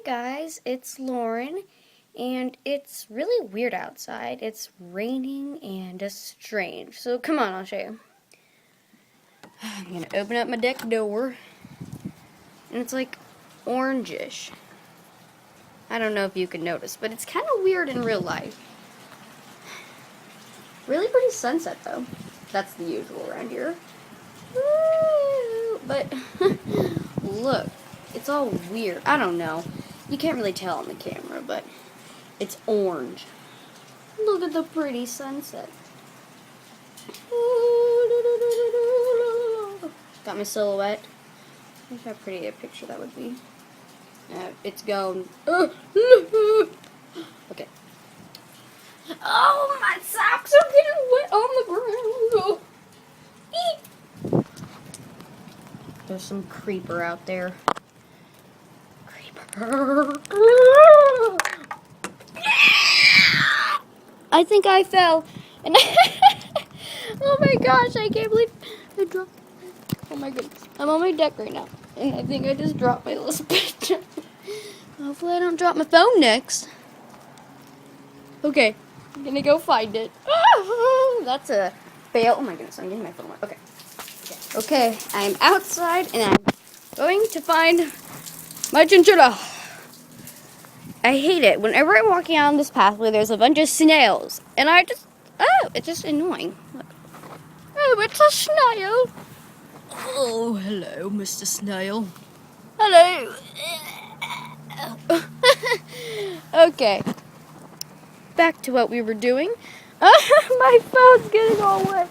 guys, it's Lauren, and it's really weird outside. It's raining and it's strange. So come on, I'll show you. I'm gonna open up my deck door, and it's like orangish. I don't know if you can notice, but it's kind of weird in real life. Really pretty sunset though. That's the usual around here. Woo! But look, it's all weird. I don't know. You can't really tell on the camera, but it's orange. Look at the pretty sunset. Got my silhouette. Look how pretty a picture that would be. It's going. Okay. Oh, my socks are getting wet on the ground. There's some creeper out there. Creeper. I think I fell. And oh my gosh, I can't believe I dropped. Oh my goodness. I'm on my deck right now. And I think I just dropped my little picture. Hopefully I don't drop my phone next. Okay. I'm gonna go find it. That's a fail. Oh my goodness, I'm getting my phone wet. Okay, I'm outside and I'm going to find my chinchilla. I hate it. Whenever I'm walking on this pathway, there's a bunch of snails. And it's just annoying. Look. Oh, it's a snail. Oh, hello, Mr. Snail. Hello. Okay. Back to what we were doing. My phone's getting all wet.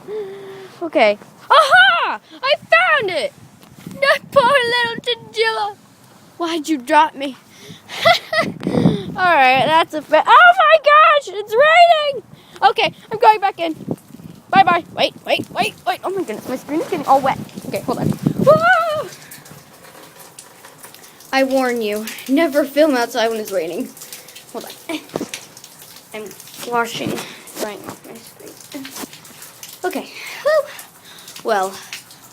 Okay. Aha! I found it! That poor little chinchilla. Why'd you drop me? Alright, that's a fail. Oh my gosh! It's raining! Okay, I'm going back in. Bye-bye. Wait. Oh my goodness, my screen is getting all wet. Okay, hold on. Whoa! I warn you, never film outside when it's raining. Hold on. I'm drying off my screen. Okay. Whew. Well,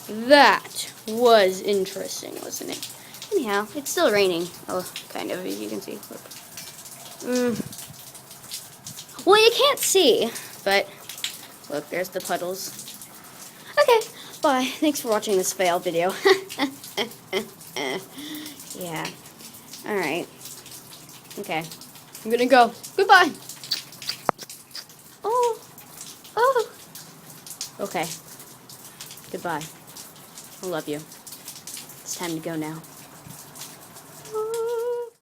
that was interesting, wasn't it? Anyhow, it's still raining. Oh, kind of, as you can see. Look. Well, you can't see, but look, there's the puddles. Okay, bye. Thanks for watching this fail video. Yeah. Alright. Okay. I'm gonna go. Goodbye. Oh. Okay. Goodbye. I love you. It's time to go now.